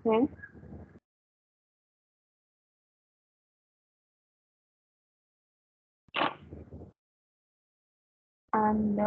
हैं and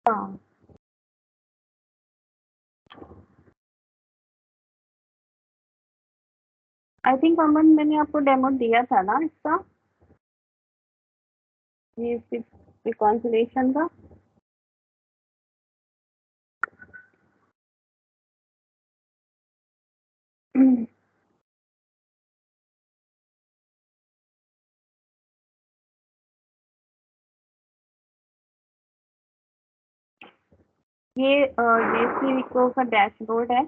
हाँ I think अमन मैंने आपको डेमो दिया था ना इसका, ये रिकॉन्सिलेशन का। ये JSP का डैशबोर्ड है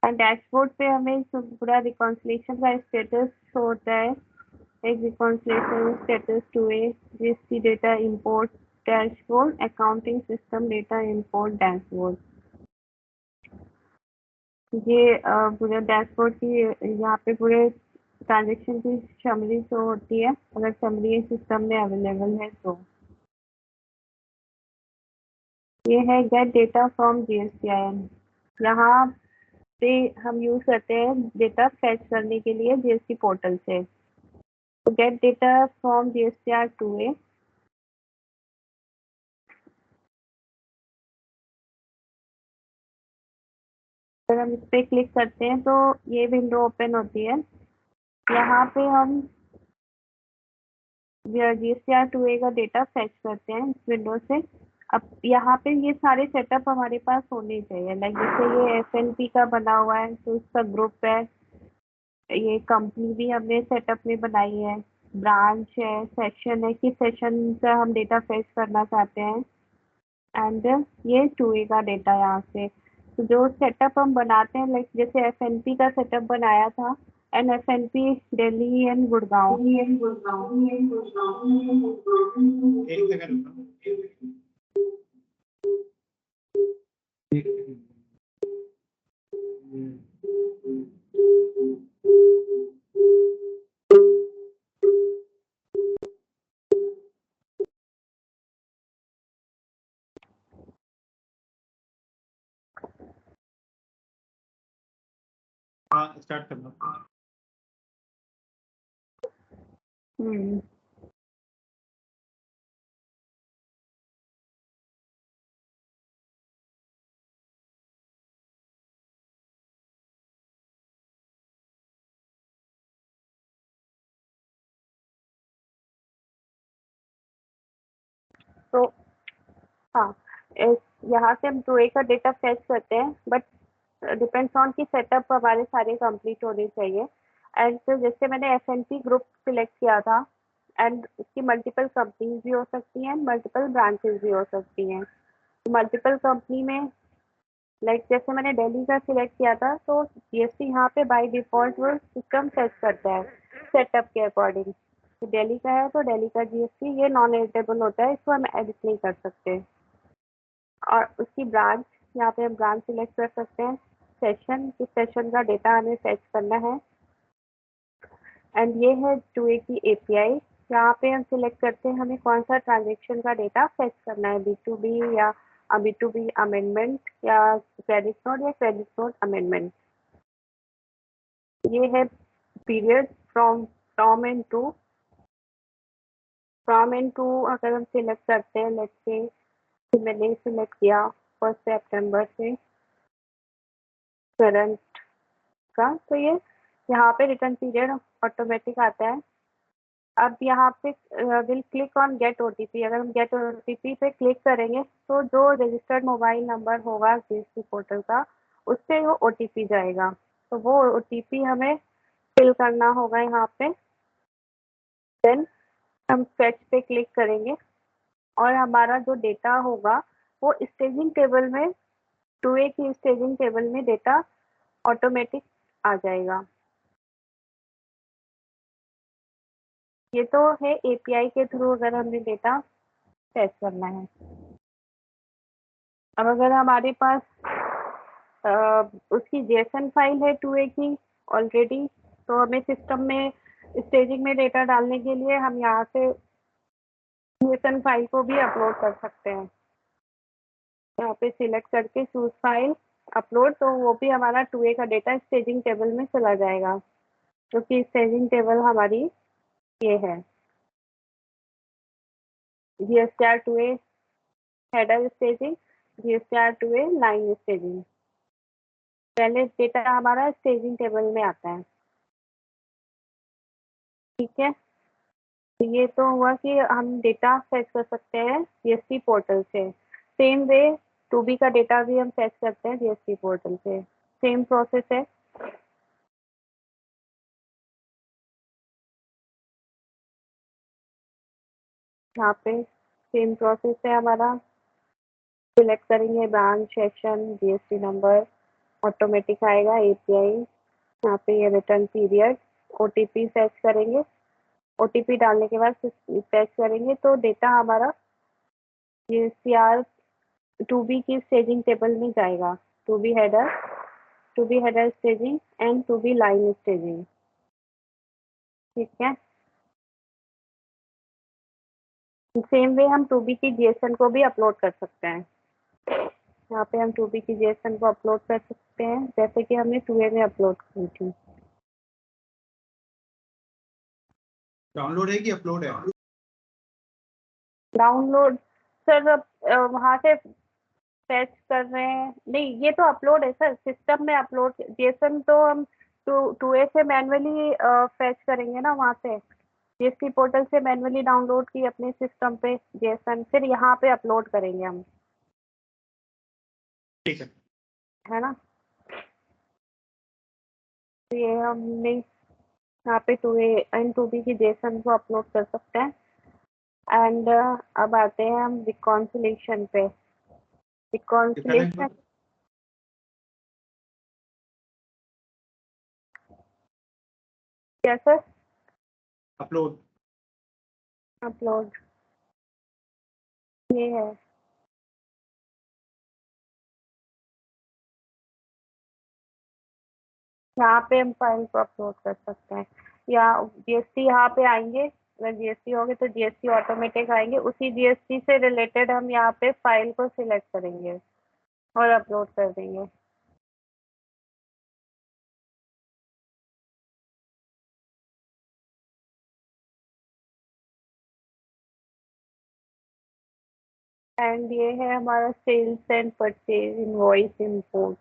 एंड डैशबोर्ड पे हमें पूरा रिकॉन्सिलेशन का स्टेटस शो होता है। एक reconciliation status two A GST data import dashboard, accounting system data import dashboard. ये पूरे डैशबोर्ड की यहाँ पे पूरे ट्रांजेक्शन की समरी शो होती है, अगर समरी सिस्टम में अवेलेबल है तो। ये है गेट डेटा फ्रॉम GSTIN। यहाँ पे हम यूज करते हैं डेटा फेच करने के लिए GST पोर्टल से। तो gate data from GSTR 2A। अगर हम इस पे क्लिक करते हैं तो ये विंडो ओपन होती है। यहाँ पे हम GSTR 2A का डेटा फेच करते हैं इस विंडो से। अब यहाँ पे ये सारे सेटअप हमारे पास होने चाहिए, लाइक जैसे ये FNP का बना हुआ है तो इसका ग्रुप है, ये कंपनी भी हमने सेटअप में बनाई है, ब्रांच है, सेशन है, किस सेशन का हम डेटा फेच करना चाहते हैं, एंड ये 2A का डेटा यहाँ से। तो जो सेटअप हम बनाते हैं, लाइक जैसे FNP का सेटअप बनाया था, and FNP Delhi and Gurgaon. एक सेकंड। हाँ स्टार्ट करना। हम्म तो हाँ, यहाँ से हम 2A का डेटा फेच करते हैं, बट डिपेंड्स ऑन कि सेटअप हमारे सारे कंप्लीट होने चाहिए। एंड फिर जैसे मैंने FNP ग्रुप सिलेक्ट किया था, एंड उसकी मल्टीपल कंपनीज भी हो सकती हैं, मल्टीपल ब्रांचेस भी हो सकती हैं। मल्टीपल कंपनी में लाइक जैसे मैंने दिल्ली का सिलेक्ट किया था, तो GST यहाँ पे बाय डिफॉल्ट वो सिस्टम सेट करता है सेटअप के अकॉर्डिंग। तो दिल्ली का है तो दिल्ली का GST ये नॉन एडिटेबल होता है, इसको हम एडिट नहीं कर सकते। और उसकी ब्रांच, यहाँ पे हम ब्रांच सिलेक्ट कर सकते हैं, सेशन, किस सेशन का डेटा हमें फेच करना है, एंड ये है 2A की API। यहाँ पे हम सिलेक्ट करते हैं हमें कौन सा ट्रांजेक्शन का डेटा फेच करना है, B2B या B2B अमेंडमेंट या क्रेडिट नोट या क्रेडिट नोट अमेंडमेंट। ये है period from and to. From and to अगर हम सिलेक्ट करते हैं, लेट्स से मैंने सिलेक्ट किया 1 सितंबर से करंट का, तो ये यहाँ पे रिटर्न पीरियड ऑटोमेटिक आता है। अब यहाँ पे will click on gate OTP. अगर हम गेट ओटीपी पे क्लिक करेंगे तो जो रजिस्टर्ड मोबाइल नंबर होगा जीएसटी पोर्टल का, उससे वो ओटीपी जाएगा। तो वो ओटीपी हमें फिल करना होगा यहाँ पे। देन हम फेच पे क्लिक करेंगे और हमारा जो डेटा होगा वो स्टेजिंग टेबल में, 2A की स्टेजिंग टेबल में डेटा ऑटोमेटिक आ जाएगा। ये तो है एपीआई के थ्रू अगर हमें डेटा फेच करना है। अब अगर हमारे पास उसकी जेसन फाइल है 2A की ऑलरेडी, तो हमें सिस्टम में स्टेजिंग में डेटा डालने के लिए हम यहाँ से जेसन फाइल को भी अपलोड कर सकते हैं। यहाँ पे सिलेक्ट करके चूज फाइल अपलोड, तो वो भी हमारा 2A का डेटा स्टेजिंग टेबल में चला जाएगा, क्योंकि स्टेजिंग टेबल हमारी ये है GSTR 2A header staging, GSTR 2A line staging. पहले डेटा हमारा स्टेजिंग टेबल में आता है। ठीक है, तो ये तो हुआ कि हम डेटा फेच कर सकते हैं जीएसटी पोर्टल से। सेम वे 2B का डेटा भी हम फेच करते हैं जीएसटी पोर्टल से, सेम प्रोसेस है। यहाँ पे सेम प्रोसेस है हमारा। सिलेक्ट करेंगे branch, section, GST number, automatic आएगा एपीआई। यहाँ पे ये रिटर्न पीरियड, ओटीपी फेच करेंगे। ओटीपी डालने के बाद फेच करेंगे तो डेटा हमारा जीएसटीआर 2B की स्टेजिंग टेबल में जाएगा। 2B header, 2B header staging and 2B line staging. ठीक है, सेम वे हम 2B की जेसन को भी अपलोड कर सकते हैं। यहाँ पे हम 2B की जेसन को अपलोड कर सकते हैं, जैसे कि हमने 2A में अपलोड की थी। डाउनलोड है कि अपलोड है? डाउनलोड सर, वहाँ से फेच कर रहे हैं। नहीं, ये तो अपलोड है सर, सिस्टम में अपलोड। जेसन तो हम 2A से मैनुअली फेच करेंगे ना, वहाँ से जीएसटी पोर्टल से मैनुअली डाउनलोड की अपने सिस्टम पे जेसन, फिर यहाँ पे अपलोड करेंगे हम, ठीक है ना। तो ये हमने यहाँ पे 2A एंड 2B की जेसन को अपलोड कर सकते हैं। एंड अब आते हैं हम रिकॉन्सिलेशन पे। रिकॉन्सिलेशन क्या सर? अपलोड। अपलोड ये है। यहाँ पे हम फाइल को अपलोड कर सकते हैं, या जीएसटी यहाँ पे आएंगे। अगर जीएसटी होंगे तो जीएसटी ऑटोमेटिक आएंगे, उसी जीएसटी से रिलेटेड हम यहाँ पे फाइल को सिलेक्ट करेंगे और अपलोड कर देंगे। एंड ये है हमारा sales and purchase invoice import.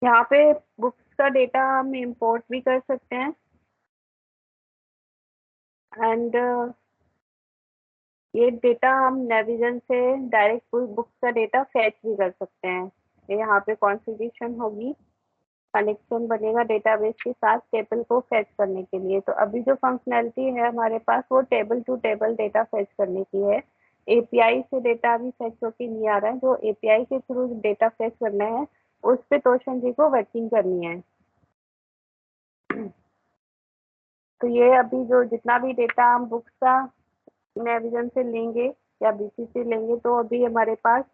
यहाँ पे बुक्स का डेटा हम इंपोर्ट भी कर सकते हैं। एंड ये डेटा हम नेविजन से डायरेक्ट बुक्स का डेटा फेच भी कर सकते हैं। ये यहाँ पे कॉन्फ़िगरेशन होगी, कनेक्शन बनेगा डेटाबेस के साथ टेबल को फेच करने के लिए। तो अभी जो फंक्शनैलिटी है हमारे पास वो table to table data fetch करने की है। एपीआई से डेटा अभी फेच होके नहीं आ रहा है, जो एपीआई के थ्रू डेटा फेच करना है उस पे तोशन जी को वर्किंग करनी है। तो ये अभी जो जितना भी डेटा हम बुक्स का नेविजन से लेंगे या बीसी से लेंगे, तो अभी हमारे पास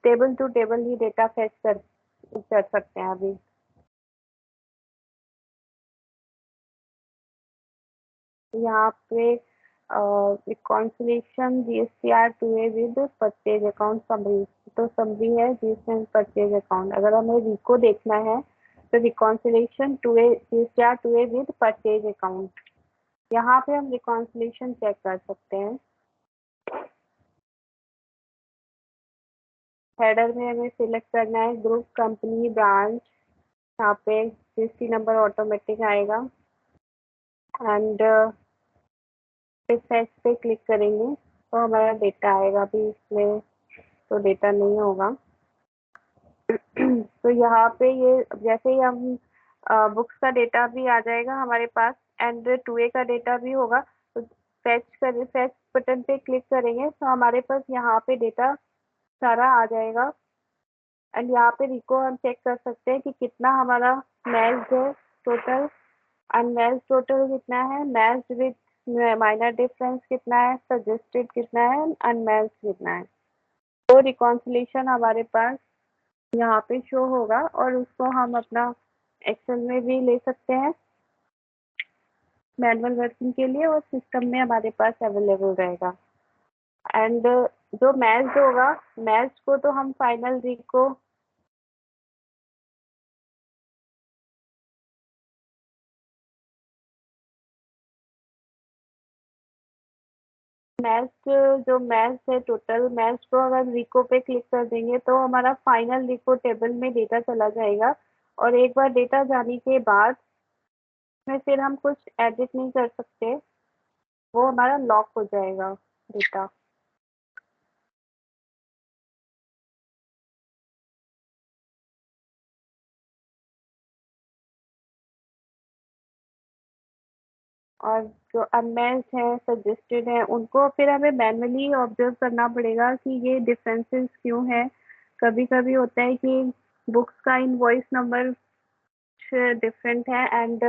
टेबल टू टेबल ही डेटा फेच कर सकते हैं अभी। यहाँ पे reconciliation GSTR two A with purchase account summary. तो समरी है जिसमें परचेज अकाउंट। अगर हमें रिको देखना है तो reconciliation two A GSTR two A with purchase account, यहाँ पे हम रिकॉन्सिलेशन चेक कर सकते हैं। हेडर में हमें सिलेक्ट करना है ग्रुप, कंपनी, ब्रांच। यहाँ पे GST नंबर ऑटोमेटिक आएगा एंड फिर फैच पे क्लिक करेंगे तो हमारा डेटा आएगा। अभी इसमें तो डेटा नहीं होगा। तो यहाँ पे ये जैसे ही हम बुक्स का डेटा भी आ जाएगा हमारे पास एंड 2A का डेटा भी होगा, तो फैच बटन पे क्लिक करेंगे तो हमारे पास यहाँ पे डेटा सारा आ जाएगा। एंड यहाँ पे रिको हम चेक कर सकते हैं कि कितना हमारा मैच्ड है टोटल, अनमैच्ड टोटल कितना है, मैच्ड विद माइनर डिफरेंस कितना है, सजेस्टेड कितना है, अनमैच्ड कितना है। तो रिकॉन्सिलेशन हमारे पास यहाँ पे शो होगा और उसको हम अपना एक्सेल में भी ले सकते हैं मैनुअल वर्किंग के लिए, और सिस्टम में हमारे पास अवेलेबल रहेगा। एंड जो मैच्ड होगा, मैच्ड को तो हम फाइनल रिको जो मैच है टोटल मैच को अगर रिको पे क्लिक कर देंगे तो हमारा फाइनल रिको टेबल में डेटा चला जाएगा। और एक बार डेटा जाने के बाद में फिर हम कुछ एडिट नहीं कर सकते, वो हमारा लॉक हो जाएगा डेटा। और जो अनमैच्ड है, सजेस्टेड है, उनको फिर हमें मैनुअली ऑब्जर्व करना पड़ेगा कि ये डिफरेंसेस क्यों है। कभी कभी होता है कि बुक्स का इनवॉइस नंबर डिफरेंट है एंड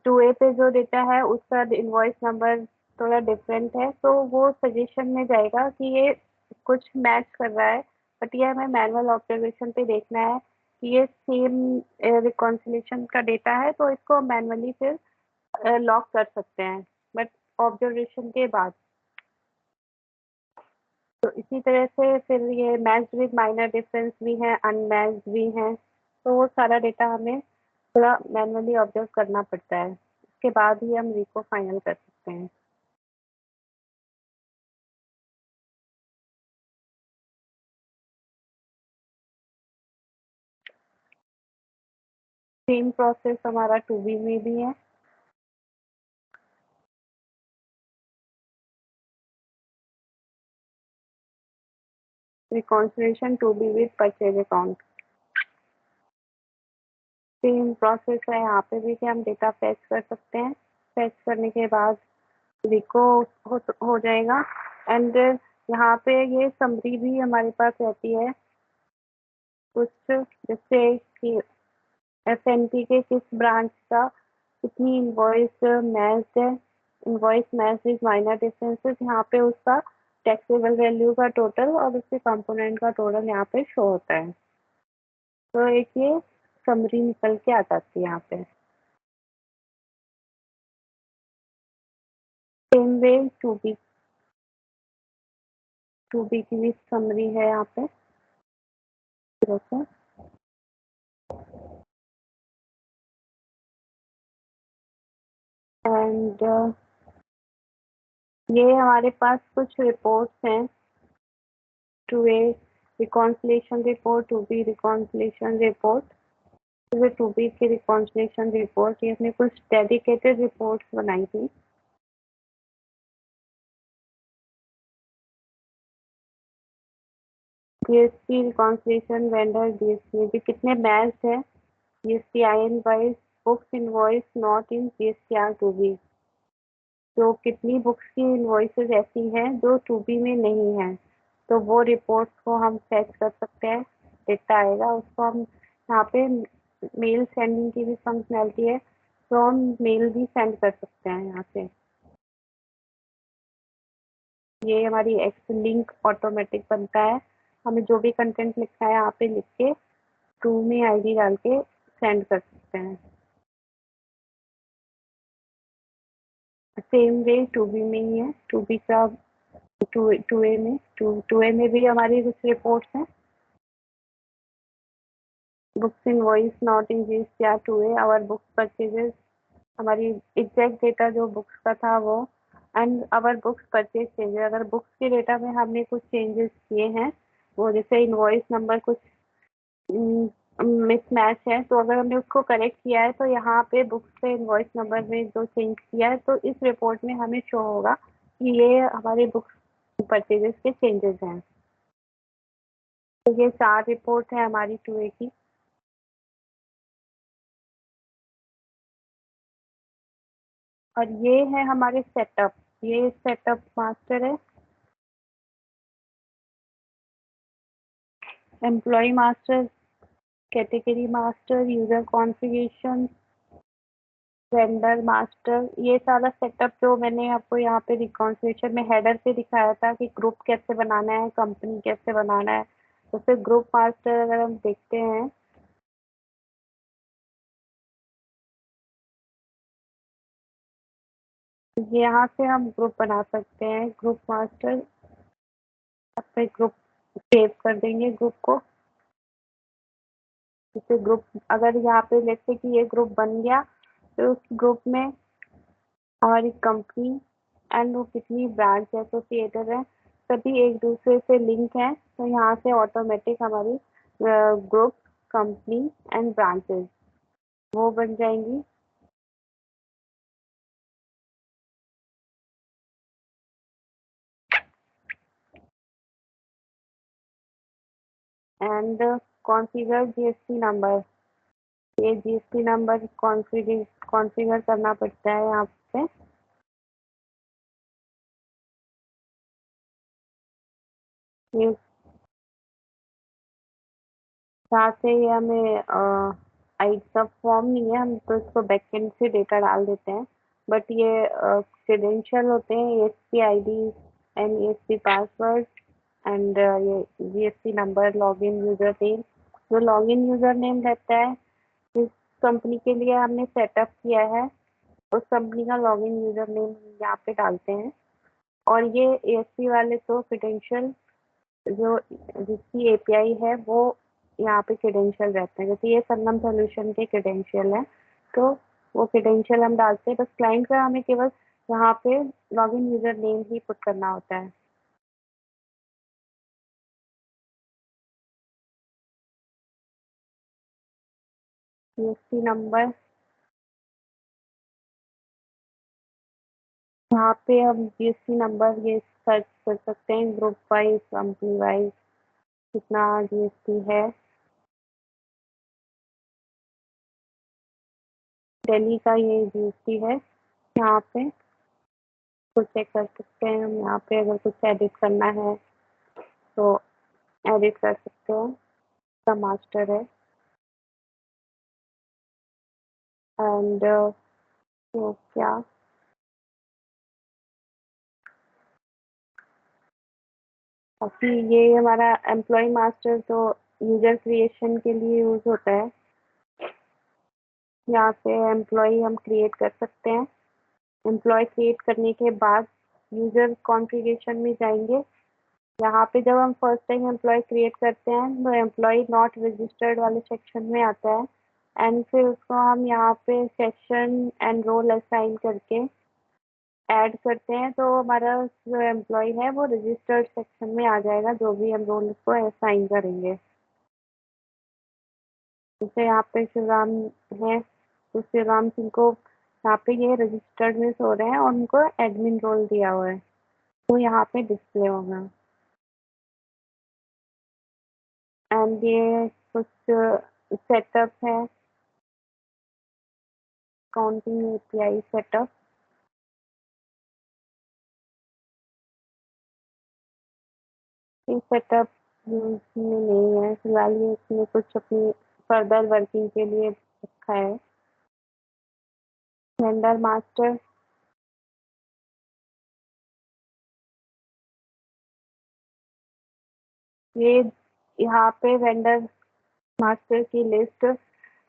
2A पे जो डेटा है उसका इनवॉइस नंबर थोड़ा डिफरेंट है, तो वो सजेशन में जाएगा कि ये कुछ मैच कर रहा है। बट ये हमें मैनुअल ऑब्जर्वेशन पे देखना है कि ये सेम रिकॉन्सिलेशन का डेटा है, तो इसको मैनुअली फिर लॉक कर सकते हैं बट ऑब्जर्वेशन के बाद। तो इसी तरह से फिर ये मैच्ड विद माइनर डिफरेंस भी है, अनमैच्ड भी है, तो वो सारा डेटा हमें थोड़ा मैनुअली ऑब्जर्व करना पड़ता है, उसके बाद ही हम रिको फाइनल कर सकते हैं। सेम प्रोसेस हमारा 2B में भी है। Reconciliation 2B with purchase account, same process है यहाँ पे भी कि हम डेटा फैच कर सकते हैं। फैच करने के बाद रिको हो जाएगा एंड यहाँ पे ये समरी भी हमारे पास रहती है कुछ, जैसे कि FNP के किस ब्रांच का कितनी इनवॉइस मैच्ड है, invoice match with minor differences, यहाँ पे उसका टैक्सेबल वैल्यू का टोटल और उसके कंपोनेंट का टोटल यहाँ पे शो होता है। तो एक ये समरी निकल के आ जाती है यहाँ पे। सेम वे 2B की भी समरी है यहाँ पे जैसे। एंड ये हमारे पास कुछ रिपोर्ट्स हैं, 2A reconciliation report, 2B reconciliation report, तो 2B की रिकॉन्सिलेशन रिपोर्ट, ये हमने कुछ डेडिकेटेड रिपोर्ट्स बनाई थी। GST रिकॉन्सिलेशन वेंडर GST में भी कितने मैच है, GST IN wise books invoice not in GSTR 2B, तो कितनी बुक्स की इनवॉइसेस ऐसी हैं जो 2B में नहीं है, तो वो रिपोर्ट्स को हम फैच कर सकते हैं। डेटा आएगा उसको हम यहाँ पे मेल सेंडिंग की भी फंक्शनैलिटी है, तो हम मेल भी सेंड कर सकते हैं यहाँ से। ये हमारी एक्सेल लिंक ऑटोमेटिक बनता है, हमें जो भी कंटेंट लिखना है यहाँ पे लिख के टू में ID डाल के सेंड कर सकते हैं। सेम वे टू बी में ही है, टू बी का टू ए में, टू ए में भी हमारी कुछ रिपोर्ट्स हैं। बुक्स इनवॉइस नॉट इंक्रीज या two A, our books purchases, हमारी एग्जैक्ट डेटा जो बुक्स का था वो, and our books purchase changes, अगर बुक्स के डेटा में हमने कुछ चेंजेस किए हैं, वो जैसे इनवॉइस नंबर कुछ मिसमैच है, तो अगर हमने उसको करेक्ट किया है तो यहाँ पे बुक्स पे इनवॉइस नंबर में जो चेंज किया है तो इस रिपोर्ट में हमें शो होगा कि ये हमारे बुक्स परचेजेस के चेंजेस हैं। तो ये 4 रिपोर्ट है हमारी 2A की। और ये है हमारे सेटअप, ये सेटअप मास्टर है, employee master, category master, user configuration, vendor master, ये सारा सेटअप जो मैंने आपको यहाँ पे रिकॉन्फ़िगरेशन में हेडर पे दिखाया था कि ग्रुप कैसे बनाना है, कंपनी कैसे बनाना है। तो फिर ग्रुप मास्टर अगर हम देखते हैं, तो यहाँ से हम ग्रुप बना सकते हैं। ग्रुप मास्टर अपने ग्रुप सेव कर देंगे ग्रुप को। जैसे ग्रुप अगर यहाँ पे लेते कि ये ग्रुप बन गया, तो उस ग्रुप में हमारी कंपनी एंड वो कितनी ब्रांच एसोसिएटेड है, सभी एक दूसरे से लिंक हैं, तो यहाँ से ऑटोमेटिक हमारी ग्रुप, कंपनी एंड ब्रांचेस वो बन जाएंगी। एंड कॉन्फ़िगर जीएसटी नंबर, ये जीएसटी नंबर कॉन्फ़िगर करना पड़ता है यहाँ पे। ये साथ से ये हमें आई का फॉर्म नहीं है, हम तो इसको बैकएंड से डेटा डाल देते हैं, बट ये क्रेडेंशियल होते हैं, ASP ID and ASP password and ये GST number, login user name. जो लॉगिन यूजर नेम रहता है जिस कंपनी के लिए हमने सेटअप किया है, उस कंपनी का लॉगिन यूजर नेम यहाँ पे डालते हैं। और ये एएसपी वाले तो क्रेडेंशियल जो जिसकी एपीआई है वो यहाँ पे क्रेडेंशियल रहते हैं, जैसे ये संगम सॉल्यूशन के क्रेडेंशियल है, तो वो क्रेडेंशियल हम डालते हैं। बस क्लाइंट का हमें केवल यहाँ पे लॉगिन यूजर नेम ही पुट करना होता है। जीएसटी नंबर, यहाँ पे हम जीएसटी नंबर ये सर्च कर सकते हैं, ग्रुप वाइज, कंपनी वाइज कितना जीएसटी है। दिल्ली का ये जीएसटी है, यहाँ पे कुछ चेक कर सकते हैं हम, यहाँ पे अगर कुछ एडिट करना है तो एडिट कर सकते हैं। का मास्टर है एंड तो क्या बाकी ये हमारा एम्प्लॉय मास्टर तो यूजर क्रिएशन के लिए यूज होता है। यहाँ से एम्प्लॉय हम क्रिएट कर सकते हैं। एम्प्लॉय क्रिएट करने के बाद यूजर कॉन्फ़िगरेशन में जाएंगे। यहाँ पे जब हम फर्स्ट टाइम एम्प्लॉय क्रिएट करते हैं तो एम्प्लॉय नॉट रजिस्टर्ड वाले सेक्शन में आता है, एंड फिर उसको हम यहाँ पे सेक्शन एंड रोल असाइन करके ऐड करते हैं, तो हमारा जो एम्प्लॉय है वो रजिस्टर्ड सेक्शन में आ जाएगा, जो भी हम रोल उसको असाइन करेंगे। जैसे यहाँ पे शिवराम है, तो शिवराम सिंह को यहाँ पे ये रजिस्टर्ड में सो रहे हैं और उनको एडमिन रोल दिया हुआ है, तो यहाँ पे डिस्प्ले होगा। एंड ये कुछ सेटअप है, काउंटिंग एपीआई सेटअप। ये सेटअप यूज में नहीं है फिलहाल, ये इसमें कुछ अपनी फर्दर वर्किंग के लिए रखा है। वेंडर मास्टर, ये यहाँ पे वेंडर मास्टर की लिस्ट,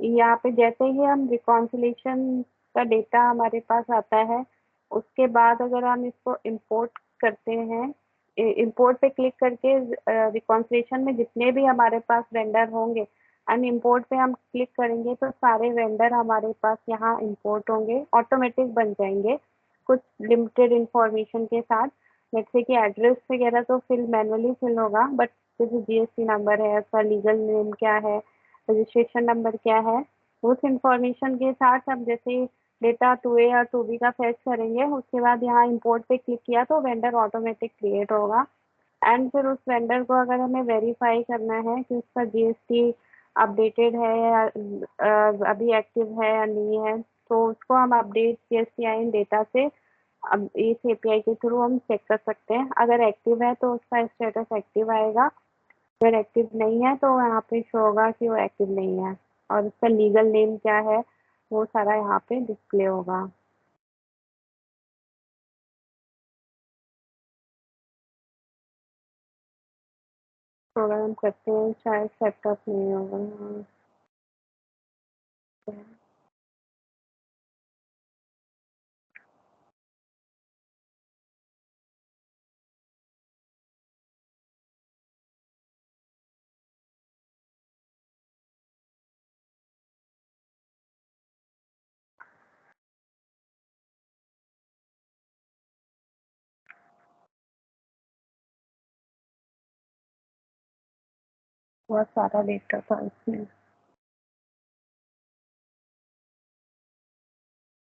यहाँ पे जैसे ही हम रिकॉन्सिलेशन का डेटा हमारे पास आता है, उसके बाद अगर हम इसको इंपोर्ट करते हैं, इंपोर्ट पे क्लिक करके रिकॉन्सिलेशन में जितने भी हमारे पास वेंडर होंगे एंड इंपोर्ट पे हम क्लिक करेंगे तो सारे वेंडर हमारे पास यहाँ इंपोर्ट होंगे, ऑटोमेटिक बन जाएंगे कुछ लिमिटेड इंफॉर्मेशन के साथ। जैसे कि एड्रेस वगैरह तो फिल मैनुअली फिल होगा, बट जैसे जीएसटी नंबर है, उसका लीगल नेम क्या है, रजिस्ट्रेशन नंबर क्या है, उस इंफॉर्मेशन के साथ हम जैसे डेटा 2A या 2B का फेच करेंगे, उसके बाद यहाँ इंपोर्ट पे क्लिक किया तो वेंडर ऑटोमेटिक क्रिएट होगा। एंड फिर उस वेंडर को अगर हमें वेरीफाई करना है कि उसका जीएसटी अपडेटेड है या अभी एक्टिव है या नहीं है, तो उसको हम अपडेट जीएसटी आई डेटा से अब इस एपीआई के थ्रू हम चेक कर सकते हैं। अगर एक्टिव है तो उसका स्टेटस एक्टिव आएगा, अगर एक्टिव नहीं है तो यहाँ पे शो होगा कि वो एक्टिव नहीं है, और उसका लीगल नेम क्या है वो सारा यहाँ पे डिस्प्ले होगा। तो अगर हम करते हैं शायद सेटअप नहीं होगा। हाँ, बहुत सारा डेटा था इसमें।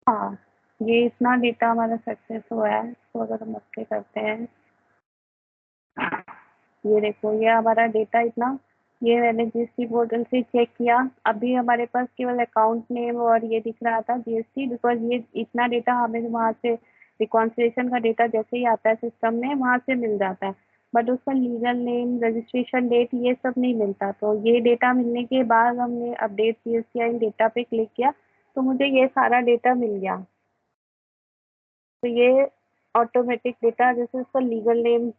हाँ, ये इतना डेटा हमारा सक्सेस हुआ है, तो अगर हम ओके करते हैं, ये देखो ये हमारा डेटा इतना, ये मैंने जीएसटी पोर्टल से चेक किया, अभी हमारे पास केवल अकाउंट नेम और ये दिख रहा था जीएसटी, बिकॉज ये इतना डेटा हमें वहाँ से रिकॉन्सिलेशन का डेटा जैसे ही आता है सिस्टम में वहाँ से मिल जाता है, बट उसका लीगल नेम, रजिस्ट्रेशन डेट ये सब नहीं मिलता। तो ये डेटा मिलने के बाद हमने अपडेट जीएसटी आई डेटा पे क्लिक किया तो मुझे ये सारा डेटा मिल गया। तो ये ऑटोमेटिक डेटा, जैसे उसका लीगल नेम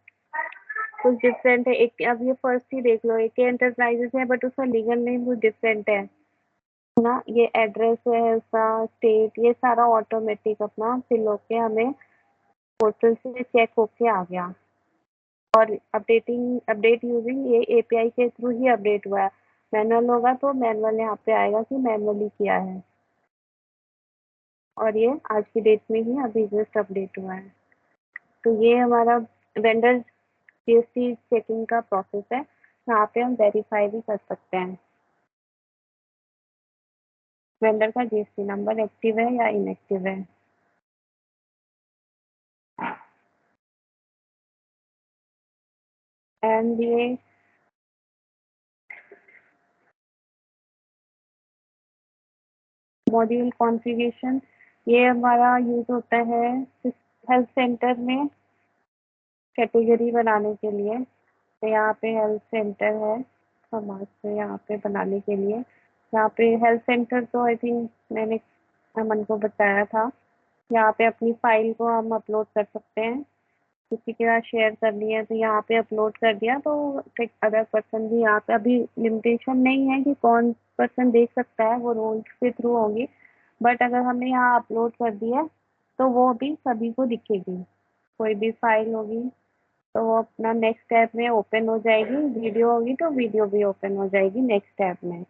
कुछ डिफरेंट है, एक अब ये फर्स्ट ही देख लो, एक एंटरप्राइजेस है बट उसका लीगल नेम कुछ डिफरेंट है ना, ये एड्रेस है उसका, स्टेट, ये सारा ऑटोमेटिक अपना फिल होके हमें पोर्टल से चेक होके आ गया। और अपडेट यूजिंग ये एपीआई के थ्रू ही अपडेट हुआ है, मैनुअल होगा तो मैनुअल यहाँ पे आएगा कि मैनुअली किया है, और ये आज की डेट में ही अभी जस्ट अपडेट हुआ है। तो ये हमारा वेंडर जीएसटी चेकिंग का प्रोसेस है, यहाँ पे हम वेरीफाई भी कर सकते हैं वेंडर का जीएसटी नंबर एक्टिव है या इनएक्टिव है। एंड ये मॉड्यूल कॉन्फ़िगरेशन, ये हमारा यूज होता है हेल्थ सेंटर में कैटेगरी बनाने के लिए। तो यहाँ पे हेल्थ सेंटर है, समाज से यहाँ पे बनाने के लिए, यहाँ पे हेल्थ सेंटर तो आई थिंक मैंने अमन को बताया था। यहाँ पे अपनी फाइल को हम अपलोड कर सकते हैं, किसी के साथ शेयर करनी है तो यहाँ पे अपलोड कर दिया तो एक अदर पर्सन भी, यहाँ पे अभी लिमिटेशन नहीं है कि कौन पर्सन देख सकता है, वो रोल्स के थ्रू होगी, बट अगर हमने यहाँ अपलोड कर दिया तो वो भी सभी को दिखेगी। कोई भी फाइल होगी तो वो अपना नेक्स्ट टैब में ओपन हो जाएगी, वीडियो होगी तो वीडियो भी ओपन हो जाएगी नेक्स्ट टैब में।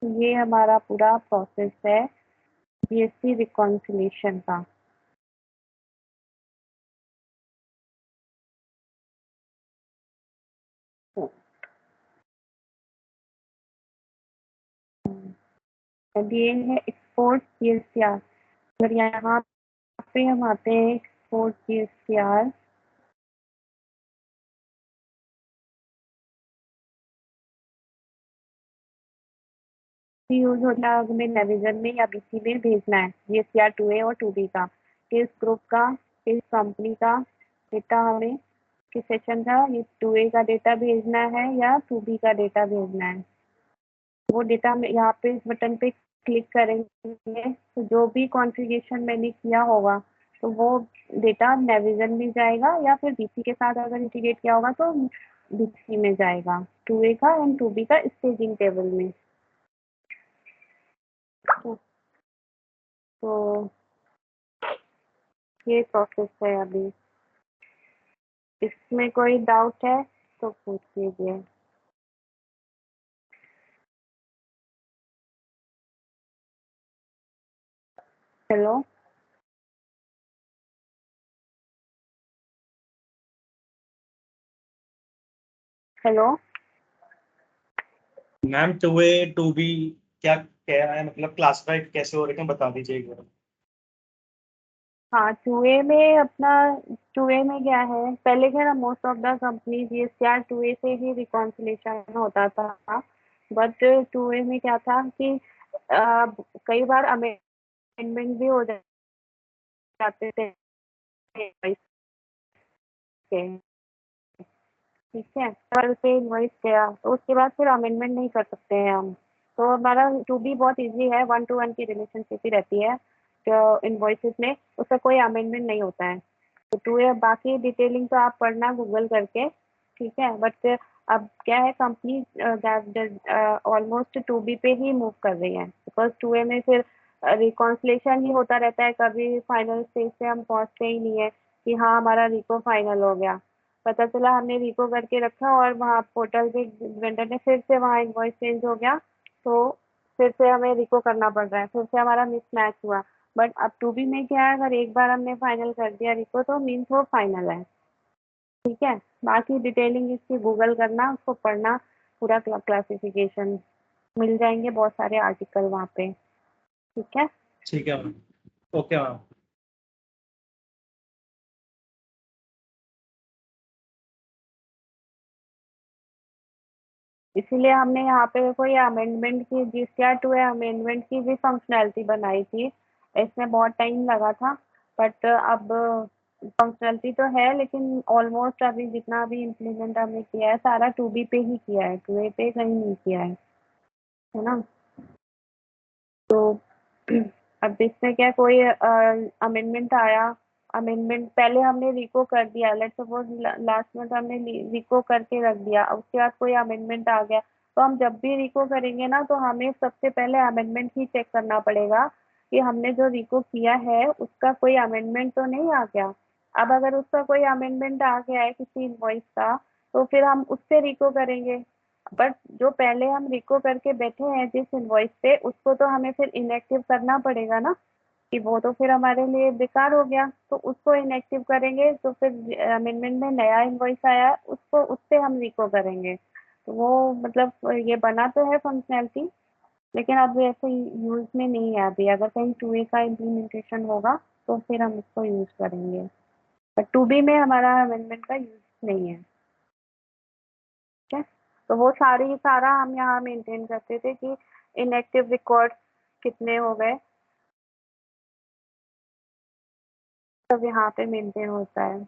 तो ये हमारा पूरा प्रोसेस है जीएसटी रिकॉन्सिलेशन का। अब ये है एक्सपोर्ट जीएसटीआर। अगर यहाँ पे हम आते हैं एक्सपोर्ट जीएसटीआर, यूज होता है हमें नेविजन में या बीसी में भेजना है जीएसटीआर 2A और 2B का, किस ग्रुप का, किस कंपनी का डेटा हमें, किस सेशन का, ये 2A का डेटा भेजना है या 2B का डेटा भेजना है। वो डेटा में यहाँ पे इस बटन पे क्लिक करेंगे तो जो भी कॉन्फ़िगरेशन मैंने किया होगा तो वो डेटा नेविजन में जाएगा या फिर बीसी के साथ अगर इंटीग्रेट किया होगा तो बीसी में जाएगा, 2A का एंड 2B का स्टेजिंग टेबल में। तो ये प्रोसेस है अभी। इसमें कोई डाउट है तो पूछ लीजिए। Hello. Hello. Ma'am two A two B क्या क्या है, मतलब क्लासिफाइड कैसे हो रहे हैं बता दीजिए एक बार। हाँ, टूए में अपना, टूए में क्या है, पहले क्या ना, most of the company GSTR two A से ही रिकॉन्सिलेशन होता था। बट टूए में क्या था कि कई बार अमेंडमेंट भी हो जाते थे इसके। ठीक है, कल पे इनवॉइस गया तो उसके बाद फिर अमेंडमेंट नहीं कर सकते हैं हम। तो हमारा टू बी बहुत इजी है, 1 to 1 की रिलेशनशिप ही रहती है तो इनवॉइसेस में उसका कोई अमेंडमेंट नहीं होता है। तो टू है, बाकी डिटेलिंग तो आप पढ़ना गूगल करके। ठीक है, बट अब क्या है, कंपनी ऑलमोस्ट टू बी पे ही मूव कर रही है, बिकॉज टू ए में फिर रिकॉन्सिलेशन ही होता रहता है, कभी फाइनल स्टेज पे हम पहुंचते ही नहीं है कि हाँ हमारा रिको फाइनल हो गया। पता चला हमने रिको करके रखा और वहाँ पोर्टल पे वेंडर ने फिर से वहाँ इनवॉइस चेंज हो गया, तो फिर से हमें रिको करना पड़ रहा है, फिर से हमारा मिसमैच हुआ। बट अब टू बी में क्या है, अगर एक बार हमने फाइनल कर दिया रिको तो मीन्स वो फाइनल है। ठीक है, बाकी डिटेलिंग इसकी गूगल करना, उसको पढ़ना, पूरा क्लासिफिकेशन मिल जाएंगे, बहुत सारे आर्टिकल वहाँ पे। ठीक है। ठीक है मैम। Okay ma'am. इसीलिए हमने यहाँ पे कोई अमेंडमेंट की, जीसीआर टू है, अमेंडमेंट की भी फंक्शनैलिटी बनाई थी। इसमें बहुत टाइम लगा था, बट अब फंक्शनैलिटी तो है, लेकिन ऑलमोस्ट अभी जितना भी इम्प्लीमेंट हमने किया है सारा टू बी पे ही किया है, टू ए पे कहीं नहीं किया है ना। तो अब इसमें क्या, कोई अमेंडमेंट आया, अमेंडमेंट पहले हमने रिको कर दिया, लेट्स सपोज लास्ट में तो हमने रिको करके रख दिया, अब उसके बाद कोई अमेंडमेंट आ गया, तो हम जब भी रिको करेंगे ना तो हमें सबसे पहले अमेंडमेंट ही चेक करना पड़ेगा कि हमने जो रिको किया है उसका कोई अमेंडमेंट तो नहीं आ गया। अब अगर उसका कोई अमेंडमेंट आ गया है किसी इनवॉइस का, तो फिर हम उससे रिको करेंगे। बट जो पहले हम रिको करके बैठे हैं जिस इनवॉइस पे, उसको तो हमें फिर इनएक्टिव करना पड़ेगा ना, कि वो तो फिर हमारे लिए बेकार हो गया, तो उसको इनएक्टिव करेंगे, तो फिर अमेंडमेंट में नया इनवॉइस आया उसको, उससे हम रिको करेंगे। तो वो मतलब ये बना तो है फंक्शनैलिटी, लेकिन अब ऐसे यूज में नहीं है अभी। अगर कहीं टू ए का इम्प्लीमेंटेशन होगा तो फिर हम इसको यूज करेंगे, बट टू बी में हमारा अमेंडमेंट का यूज नहीं है। ठीक है, तो वो सारा हम यहाँ मेंटेन करते थे कि इनएक्टिव रिकॉर्ड कितने हो गए, सब यहाँ पे मेंटेन होता है।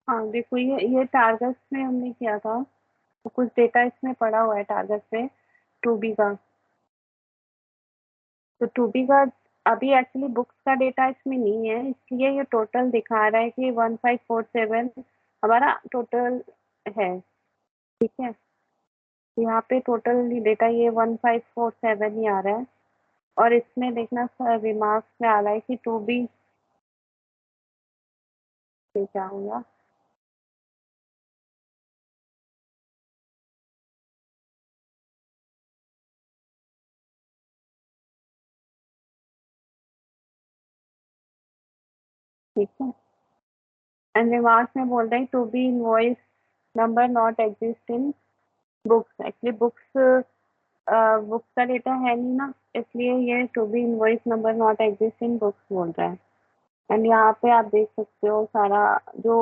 हाँ देखो, ये टारगेट में हमने किया था, तो कुछ डेटा इसमें पड़ा हुआ है टारगेट में, टू बी का। तो टू बी का अभी एक्चुअली बुक्स का डेटा इसमें नहीं है, इसलिए ये टोटल दिखा रहा है कि 1547 हमारा टोटल है। ठीक है, तो यहाँ पे टोटल डेटा ये 1547 ही आ रहा है। और इसमें देखना सर, रिमार्क्स में आ रहा है कि टू बी क्या होगा। ठीक है, एंड रिमार्क्स में बोल रहे हैं two B invoice number not exist in books. Actually books का डेटा है नहीं ना, इसलिए ये two B invoice number not exist in books बोल रहा है। एंड यहाँ पे आप देख सकते हो सारा जो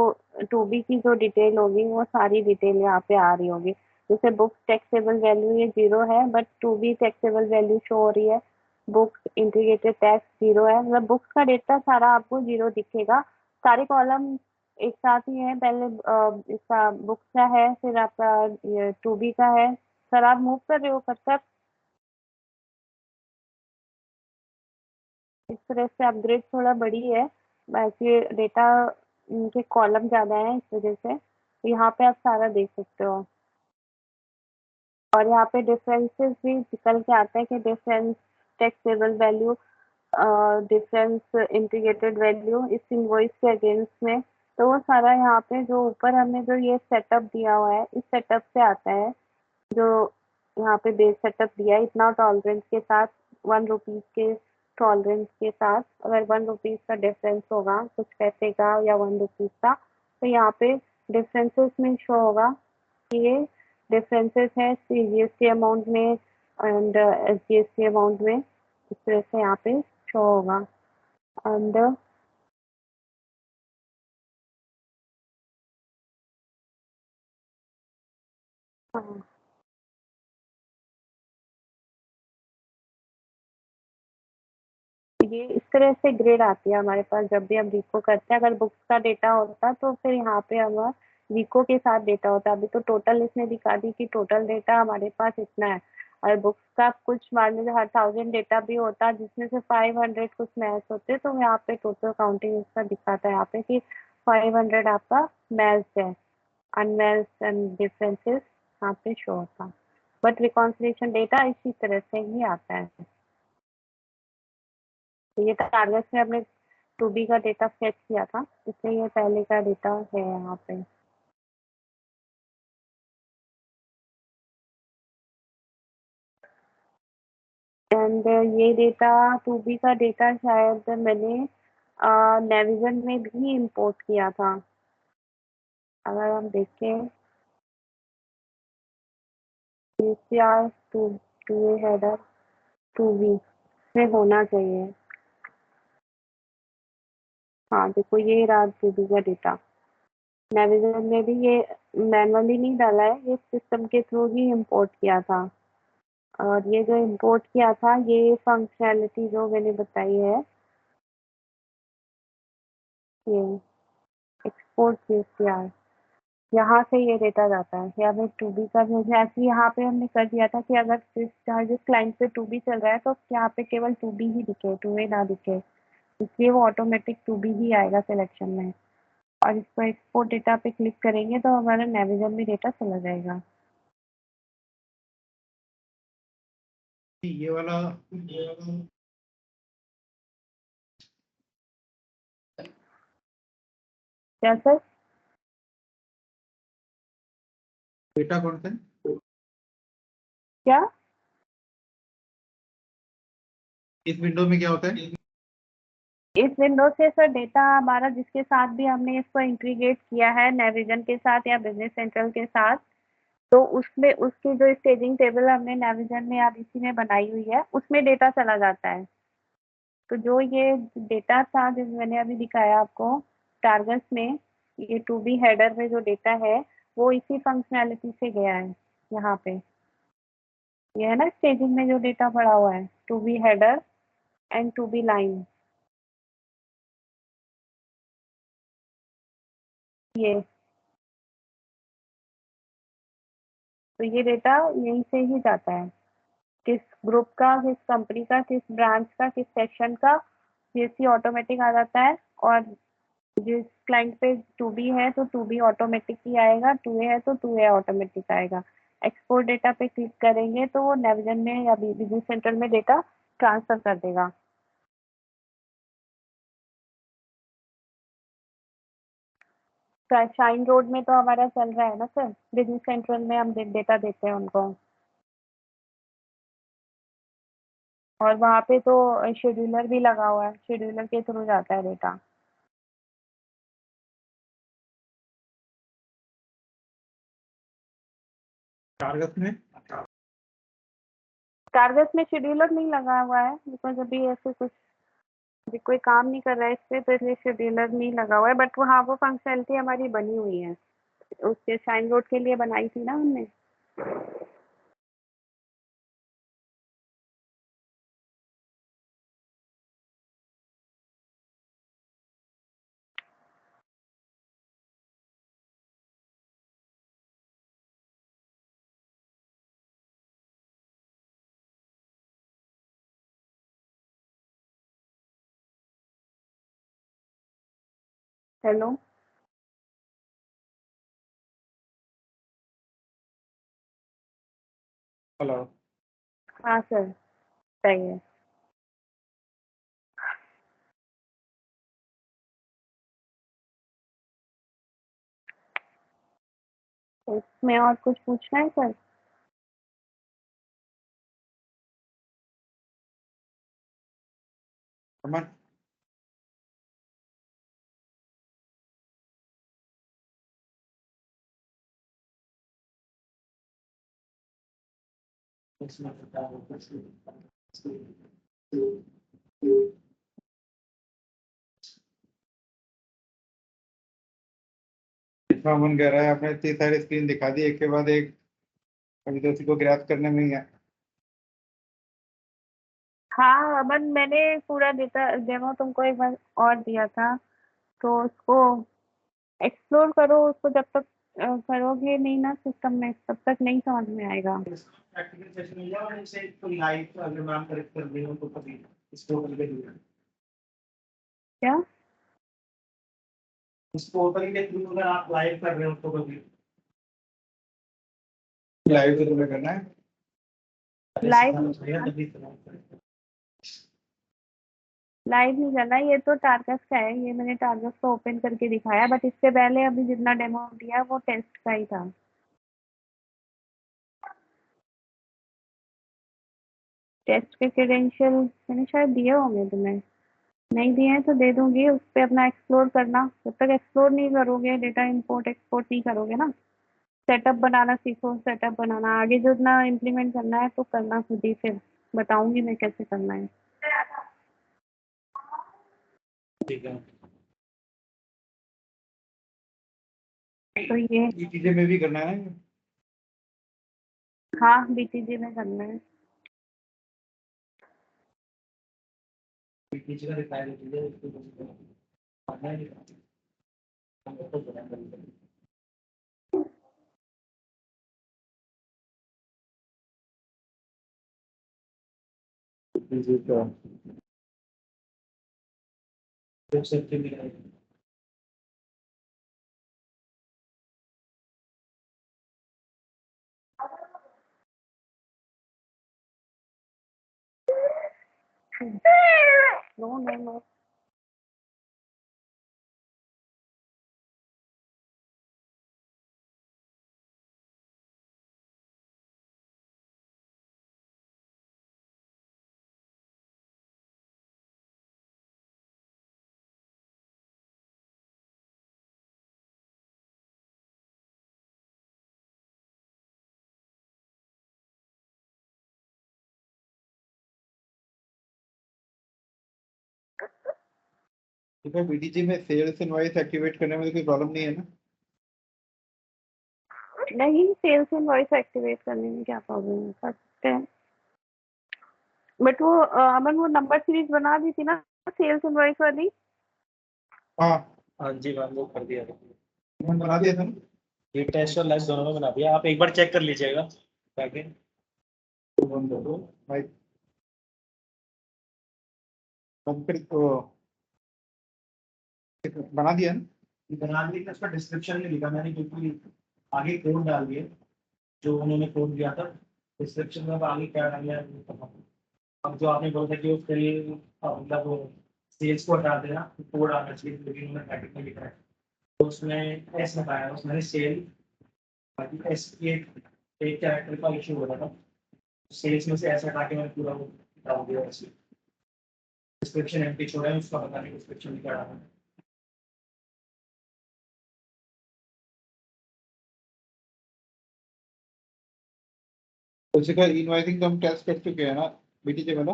टू बी की जो डिटेल होगी वो सारी डिटेल यहाँ पे आ रही होगी। जैसे बुक्स टैक्सेबल वैल्यू ये 0 है, but two B taxable value show हो रही है। बुक्स इंटीग्रेटेड टैक्स 0 है, मतलब बुक्स का डेटा सारा आपको 0 दिखेगा। सारे कॉलम एक साथ ही है, पहले इसका बुक्स का है, फिर आपका टू बी का है। सर आप मूव कर रहे हो कब तक? इस तरह से अपग्रेड थोड़ा बड़ी है, बाकी डेटा इनके कॉलम ज़्यादा है, इस वजह से। तो यहाँ पे आप सारा देख सकते हो। और यहाँ पे डिफरेंसेस भी निकल के आते हैं कि difference taxable value, difference integrated value इस इनवॉइस के अगेंस्ट में। तो वो सारा यहाँ पे जो ऊपर हमने जो ये सेटअप दिया हुआ है, इस सेटअप से आता है। जो यहाँ पे बेस सेटअप दिया है, इतना टॉलरेंस के साथ, 1 रुपीज के टॉलरेंस के साथ, अगर 1 रुपीज का डिफरेंस होगा कुछ पैसे का या 1 रुपीज का, तो यहाँ पे डिफरेंसेस में शो होगा कि ये डिफरेंसेस है सीजीएसटी अमाउंट में एंड एसजीएसटी अमाउंट में। इस तरह से यहाँ पे शो होगा। एंड ये इस तरह से ग्रेड आती है हमारे पास जब भी हम वीको करते हैं। अगर बुक्स का डेटा होता तो फिर यहाँ पे हमारा वीको के साथ डेटा होता। अभी तो टोटल इसने दिखा दी कि टोटल डेटा हमारे पास इतना है। और बुक्स का कुछ मान लीजिए हर 1000 डेटा भी होता जिसमें से 500 कुछ मैच होते, तो यहाँ पे टोटल काउंटिंग इसका दिखाता है यहाँ पे कि 500 आपका मैच है। अनमैच्ड एंड डिफरेंसेस यहाँ पे शो होता, बट रिकॉन्सिलेशन डेटा इसी तरह से ही आता है। तो ये टारगेट में हमने टू बी का डेटा फेच किया था, इसलिए ये पहले का डेटा है यहाँ पे। एंड ये डेटा टू बी का डेटा शायद मैंने नेविजन में भी इंपोर्ट किया था। अगर हम देखें PCR two two A header two B में होना चाहिए। हाँ देखो, ये रहा टू बी का डेटा। नेविजन में भी ये मैनुअली नहीं डाला है, ये सिस्टम के थ्रू ही इंपोर्ट किया था। और ये जो इंपोर्ट किया था, ये फंक्शनैलिटी जो मैंने बताई है, ये एक्सपोर्ट पीसीआर, यहाँ से ये डेटा जाता है। या फिर टू बी का भेजना, ऐसे यहाँ पे हमने कर दिया था कि अगर जिस क्लाइंट पे टू बी चल रहा है तो यहाँ पे केवल टू बी ही दिखे, टू ए ना दिखे, इसलिए वो ऑटोमेटिक टू बी ही आएगा सिलेक्शन में। और इसको एक्सपोर्ट डेटा पे क्लिक करेंगे तो हमारा नेविजन में डेटा चला जाएगा। ये वाला क्या सर? डेटा कौन सा है? क्या? इस विंडो में क्या होता है? इस विंडो से सर डेटा हमारा जिसके साथ भी हमने इसको इंटीग्रेट किया है, नेविजन के साथ या बिजनेस सेंट्रल के साथ, तो उसमें उसकी जो स्टेजिंग टेबल हमने नेविजन में या बीसी में बनाई हुई है, उसमें डेटा चला जाता है। तो जो ये डेटा था जो मैंने अभी दिखाया आपको टारगेट्स में, ये टू बी हेडर में जो डेटा है वो इसी फंक्शनैलिटी से गया है यहाँ पे। ये है ना स्टेजिंग में जो डेटा पड़ा हुआ है, two B header and two B line, ये तो ये डेटा यहीं से ही जाता है, किस ग्रुप का, किस कंपनी का, किस ब्रांच का, किस सेक्शन का, सीएससी ऑटोमेटिक आ जाता है। और जिस क्लाइंट पे टू बी है तो टू बी ऑटोमेटिक ही आएगा, टू ए है तो टू ए ऑटोमेटिक आएगा। एक्सपोर्ट डेटा पे क्लिक करेंगे तो वो नेविजन में या बिजनेस सेंट्रल में डेटा ट्रांसफर कर देगा। शाइन रोड में तो हमारा चल रहा है ना सर, बिजनेस सेंट्रल में हम डेटा देते हैं उनको, और वहाँ पे तो शेड्यूलर भी लगा हुआ है, शेड्यूलर के थ्रू जाता है डेटा। टारगेट में टारगेट में शेड्यूलर नहीं लगा हुआ है, बिकॉज अभी ऐसे कुछ अभी कोई काम नहीं कर रहा है इस पे, तो इसलिए शेड्यूलर नहीं लगा हुआ है। बट वो हाँ, वो फंक्शनलिटी हमारी बनी हुई है, उसके शाइन रोड के लिए बनाई थी ना हमने। हेलो। हेलो। हाँ सर, सही है। तो इसमें और कुछ पूछना है सर? अमन, इतना मन कह रहा है, आपने इतनी सारी स्क्रीन दिखा दी एक के बाद एक, अभी तो उसी को ग्रैप करने में ही है। हाँ अमन, मैंने पूरा डेटा डेमो तुमको एक बार और दिया था, तो उसको एक्सप्लोर करो, उसको जब तक करोगे नहीं ना सिस्टम में, तब तक नहीं समझ में आएगा। प्रैक्टिकल सेशन मिल जाए और इनसे तो लाइव अगर मैम करेक्ट कर रही हो तो कभी इस पोर्टल के थ्रू, क्या? इस पोर्टल के थ्रू अगर आप लाइव कर रहे हो तो कभी लाइव तो तुम्हें करना है। लाइव तभी लाइव नहीं करना, ये तो टारगेट का है, ये मैंने टारगेट को ओपन करके दिखाया, बट इससे पहले अभी जितना डेमो दिया वो टेस्ट का ही था। टेस्ट के क्रेडेंशियल मैंने शायद दिए होंगे तुम्हें, नहीं दिए हैं तो दे दूंगी, उस पर अपना एक्सप्लोर करना। जब तक एक्सप्लोर नहीं करोगे, डेटा इंपोर्ट एक्सपोर्ट नहीं करोगे ना, सेटअप बनाना सीखो, सेटअप बनाना आगे जो ना इम्प्लीमेंट करना है तो करना खुद ही, फिर बताऊंगी मैं कैसे करना है। ठीक है। तो ये ये चीजें में भी करना है ना। हाँ, बीटीजी में करना है। नीचे का दिखाई देती है इसको पढ़ना है हम तो बना करेंगे जी तो सेफ्टी भी है। No no no. तो बीडीजी में सेल्स इनवॉइस एक्टिवेट करने में तो कोई प्रॉब्लम नहीं है ना। नहीं, सेल्स इनवॉइस एक्टिवेट करने में क्या प्रॉब्लम है, कर सकते हैं। बट वो अमन, वो नंबर सीरीज बना दी थी ना सेल्स इनवॉइस वाली। हाँ, हाँ जी मैम वो कर दिया मैंने बना दिया था ना। ये टेस्ट और लाइव दोनों में बना दिया, आप एक बार चेक कर लीजिएगा जाके। भाई फिर तो बना दिया ना। बना दिया, उसका डिस्क्रिप्शन में लिखा मैंने, क्योंकि आगे कोड डाल दिए जो उन्होंने कोड दिया था। डिस्क्रिप्शन में अब आगे क्या डालना है वो पता नहीं। अब जो आपने बोला था कि उसके लिए मतलब वो सेल्स को हटा देना, कोड आना चाहिए, लेकिन उन्होंने पैकेट में लिखा है तो उसमें एस लगाया, उसमें सेल, बाकी एस एक कैरेक्टर का इशू हो रहा था, सेल्स में से ऐसा हटा के मैंने पूरा वो डाल दिया। ऐसे डिस्क्रिप्शन एम्प्टी छोड़ा है, उसका पता नहीं डिस्क्रिप्शन में क्या डालना है। उसी का इनवाइसिंग तो हम टेस्ट कर चुके हैं ना बीटीजे में ना।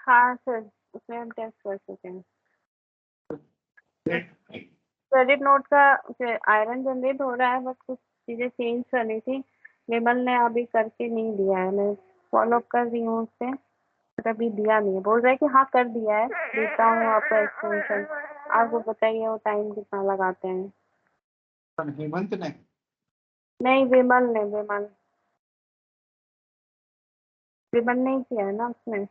हाँ सर, उसमें हम टेस्ट कर चुके हैं। क्रेडिट नोट का आयरन जनरेट हो रहा है, बट कुछ चीज़ें चेंज करनी थी। विमल ने अभी करके नहीं दिया है, मैं फॉलो अप कर रही हूँ उससे, बट अभी दिया नहीं है। बोल रहा है कि हाँ कर दिया है, देता हूँ आपको एक्सटेंशन। आपको बताइए वो टाइम कितना लगाते हैं। हेमंत ने नहीं, विमल नहीं किया है ना उसने।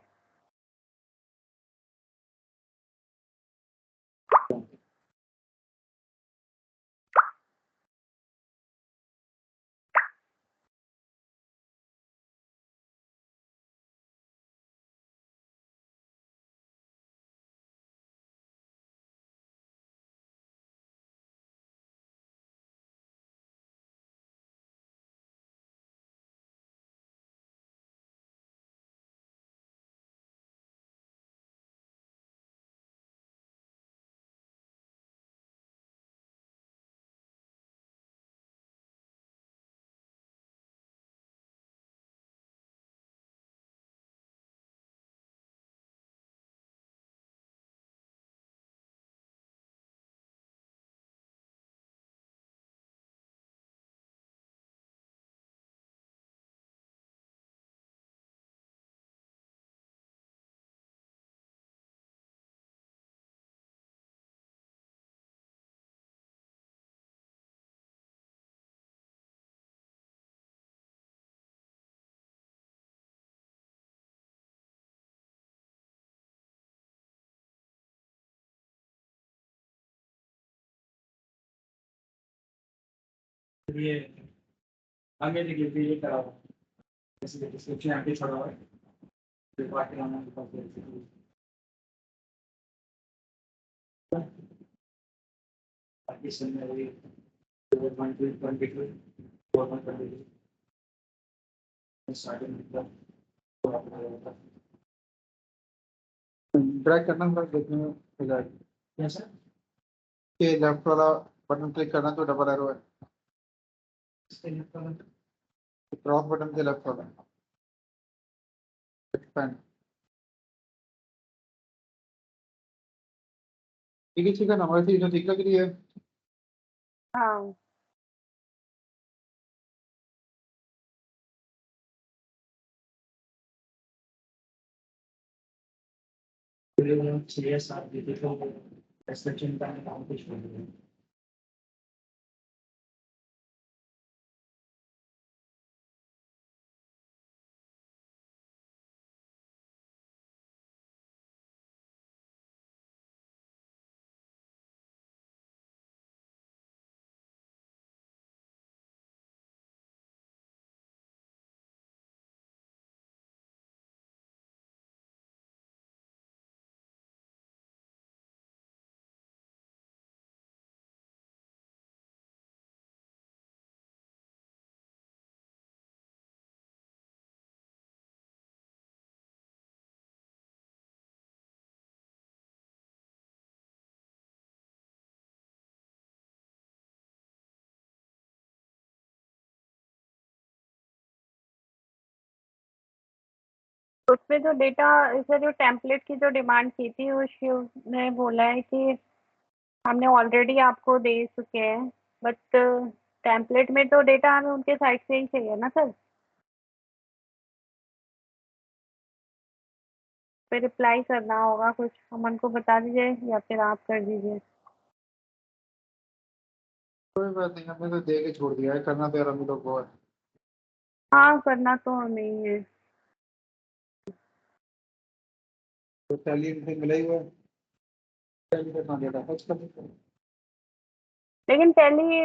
ये आगे देखिए ये करा हुआ है। जैसे डिस्क्रिप्शन आगे छोड़ा हुआ है, फिर बाकी नाम के पास बाकी सब में वही 4.22 4.22 स्टार्टिंग मतलब ड्रैग करना होगा, देखने में हो जाएगा। कैसा ये लेफ्ट वाला बटन क्लिक करना तो डबल एरो है, इसके लिए तो क्रॉस बटन के लेफ्ट वाला एक्सपेंड। ठीक है ना, हमारी चीज जो ठीक लग रही है। हाँ फिर 6 7 देते तो एक्सपेक्टेशन का काम कुछ नहीं है। तो उसमें जो डेटा, इसे जो टेम्पलेट की जो डिमांड की थी, उसने बोला है कि हमने ऑलरेडी आपको दे चुके हैं, बट टेम्पलेट में तो डेटा हमें उनके साइड से ही चाहिए ना सर। पे रिप्लाई करना होगा कुछ, हम उनको बता दीजिए या फिर आप कर दीजिए। कोई बात नहीं, हमने तो दे के छोड़ दिया है, करना तो यार हम लोग को है। हाँ करना तो हमें ही है। तो टैली से मिला ही हुआ है, टैली करना देता है लेकिन टैली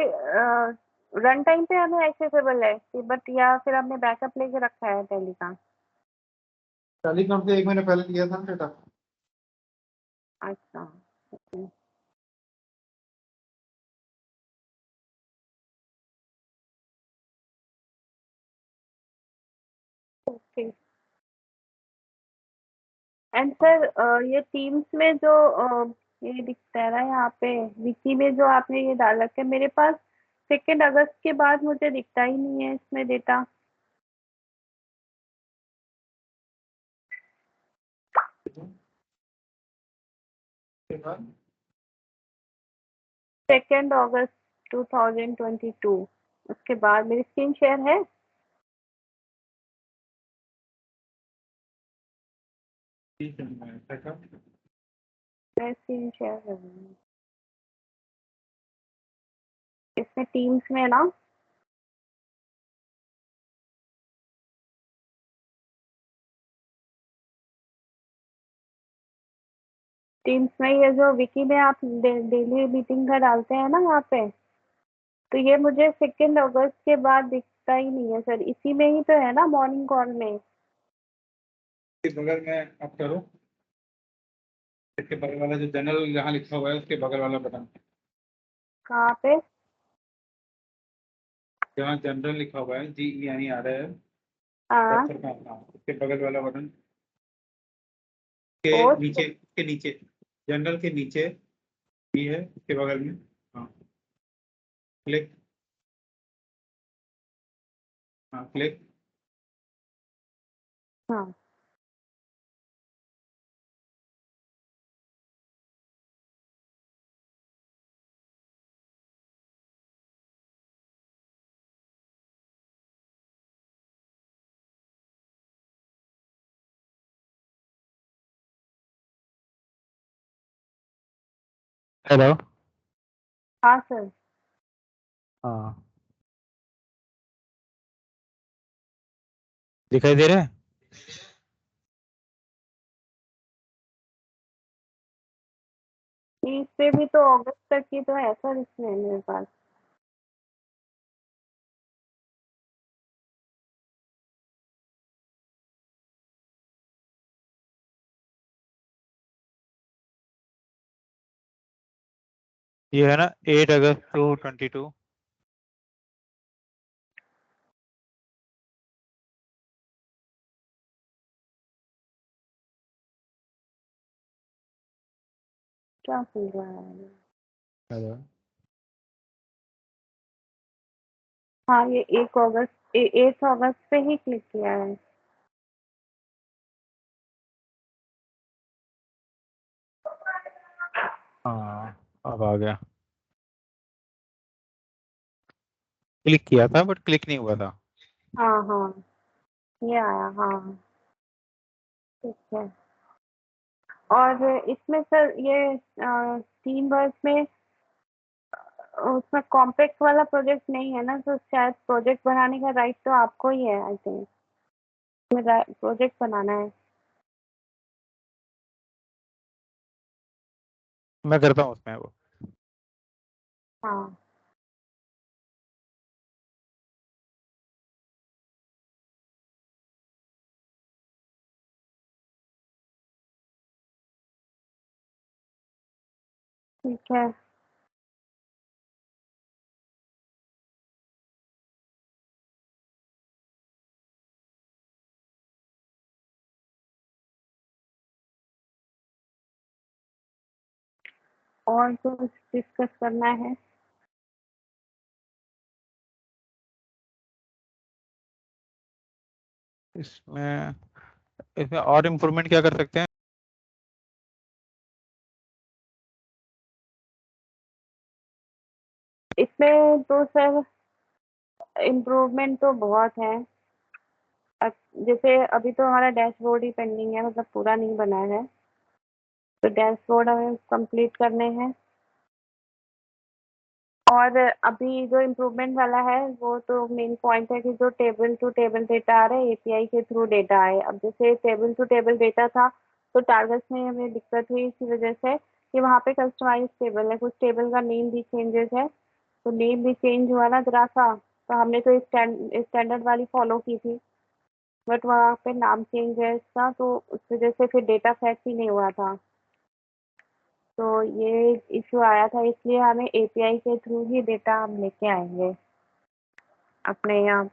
रन टाइम पे हमें एक्सेसिबल है कि बट या फिर हमने बैकअप लेके रखा है टैली का। टैली का हमसे 1 महीने पहले लिया था ना डेटा। अच्छा ओके। एंड सर ये टीम्स में जो ये दिखता है ना यहाँ पे विकी में जो आपने ये डाल रखा है मेरे पास 2 अगस्त के बाद मुझे दिखता ही नहीं है इसमें डेटा। के बाद 2 अगस्त 2022 उसके बाद मेरी स्क्रीन शेयर है। मैं स्क्रीन शेयर कर रही हूँ इसमें टीम्स में ना। टीम्स में ये जो विकी में आप डेली मीटिंग का डालते हैं ना वहाँ पे, तो ये मुझे 2 अगस्त के बाद दिखता ही नहीं है सर। इसी में ही तो है ना मॉर्निंग कॉल में। बगल में आप करो, इसके बगल वाला जो जनरल जहाँ लिखा हुआ है उसके बगल वाला बटन, कहाँ पे? जहाँ जनरल लिखा हुआ है जी यानी आ रहा है हाँ कैप्चर का, हाँ उसके बगल वाला बटन के पोस्ट। नीचे, के नीचे, जनरल के नीचे भी है उसके बगल में। हाँ क्लिक, हाँ क्लिक। हाँ हेलो। हाँ सर। हाँ दिखाई दे रहा है। इस पे भी तो अगस्त तक की तो है सर इसमें मेरे पास। ये है ना 8 अगस्त 2022। क्या खुल रहा है? हेलो। हाँ ये 1 अगस्त 8 अगस्त पे ही क्लिक किया है। हाँ अब आ गया। क्लिक किया था बट क्लिक नहीं हुआ था। हाँ हाँ ये आया हाँ। ठीक है। और इसमें सर ये 3 वर्ष में उसमें कॉम्पैक्ट वाला प्रोजेक्ट नहीं है ना, तो शायद प्रोजेक्ट बनाने का राइट तो आपको ही है आई थिंक। मेरा प्रोजेक्ट बनाना है। मैं करता हूँ उसमें वो। हाँ ठीक है। और कुछ डिस्कस करना है? इसमें इसमें और इम्प्रूवमेंट क्या कर सकते हैं? इसमें तो सर इम्प्रूवमेंट तो बहुत है। जैसे अभी तो हमारा डैशबोर्ड ही पेंडिंग है, मतलब पूरा नहीं बना है, तो डैशबोर्ड हमें कंप्लीट करने हैं। और अभी जो इम्प्रूवमेंट वाला है वो तो मेन पॉइंट है कि जो टेबल टू टेबल डेटा आ रहा है एपीआई के थ्रू डेटा आए। अब जैसे टेबल टू टेबल डेटा था तो टारगेट में हमें दिक्कत हुई इसी वजह से कि वहाँ पे कस्टमाइज टेबल है, कुछ टेबल का नेम भी चेंजेस है, तो नेम भी चेंज हुआ ना जरा सा, तो हमने तो स्टैंडर्ड वाली फॉलो की थी, बट वहाँ पे नाम चेंज है इसका, तो उस वजह से फिर डेटा फैच ही नहीं हुआ था। तो ये इश्यू आया था, इसलिए हमें एपीआई के थ्रू ही डेटा हम लेके आएंगे अपने यहाँ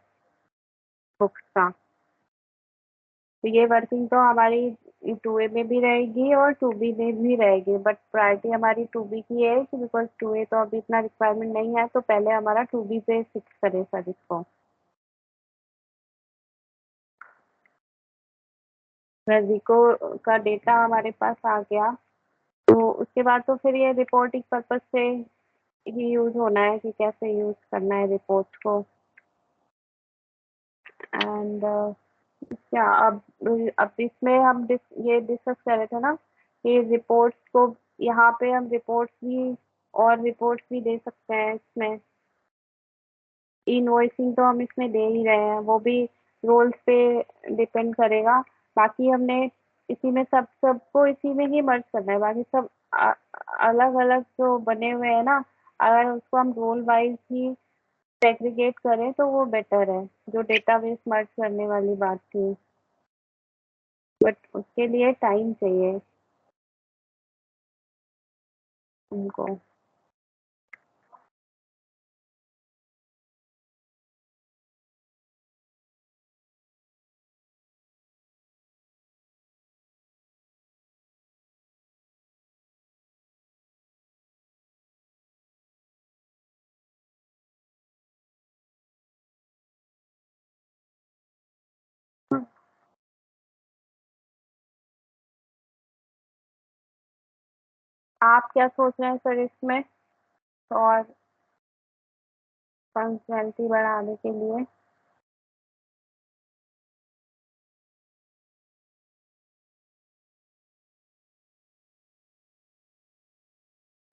बुक्स का। तो ये वर्किंग तो हमारी 2A में भी रहेगी और 2B में भी रहेगी, बट प्रायोरिटी हमारी 2B की है कि बिकॉज 2A तो अभी इतना रिक्वायरमेंट नहीं है, तो पहले हमारा 2B पे फिक्स करें सर इसको। रिको का डेटा हमारे पास आ गया, तो उसके बाद तो फिर ये रिपोर्टिंग पर्पज से ही यूज होना है कि कैसे यूज करना है रिपोर्ट को। एंड क्या अब इसमें हम ये डिस्कस कर रहे थे ना कि रिपोर्ट्स को, यहाँ पे हम रिपोर्ट्स भी और रिपोर्ट्स भी दे सकते हैं इसमें। इनवॉइसिंग तो हम इसमें दे ही रहे हैं, वो भी रोल्स पे डिपेंड करेगा। बाकी हमने इसी में सबको इसी में ही मर्ज करना है, बाकी सब अलग अलग जो बने हुए हैं ना, अगर उसको हम रोल वाइज ही सेग्रीगेट करें तो वो बेटर है, जो डेटाबेस मर्ज करने वाली बात थी, बट उसके लिए टाइम चाहिए उनको। आप क्या सोच रहे हैं सर इसमें और फंक्शनैलिटी बढ़ाने के लिए?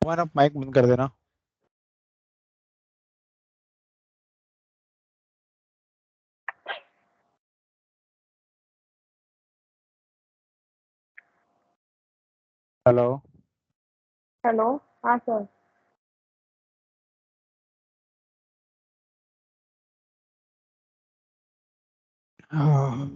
हमारा माइक बंद कर देना। हेलो। हेलो। हाँ सर। हाँ।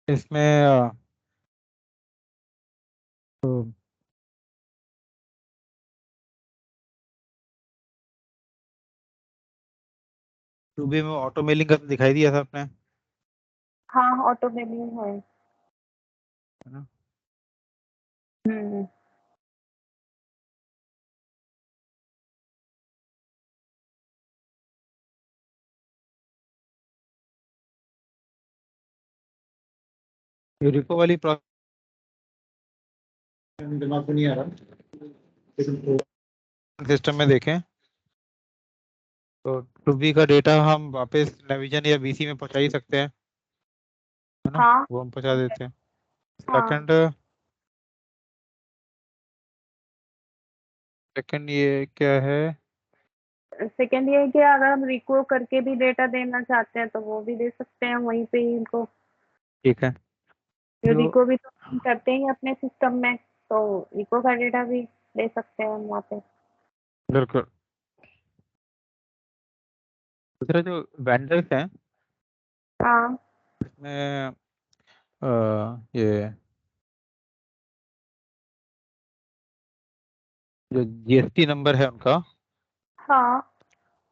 इसमें रूबी में ऑटो मेलिंग का तो दिखाई दिया था आपने, हाँ ऑटो मेलिंग है। है ना? हम्म। ये रिको वाली दिमाग में नहीं आ रहा, लेकिन सिस्टम में देखें तो रूबी का डेटा हम वापस नेविजन या बीसी में पहुंचा ही सकते हैं, है ना? हाँ। वो हम पहुंचा देते हैं। हाँ। सेकंड सेकंड ये क्या है? सेकेंड ये है कि अगर हम रिको करके भी डेटा देना चाहते हैं तो वो भी दे सकते हैं वहीं पे ही इनको। ठीक है। जो रिको भी तो हम करते ही अपने सिस्टम में, तो रिको का डेटा भी दे सकते हैं हम वहाँ पे। बिल्कुल। दूसरा जो वेंडर्स हैं हाँ। इसमें ये जो जीएसटी नंबर है उनका, हाँ।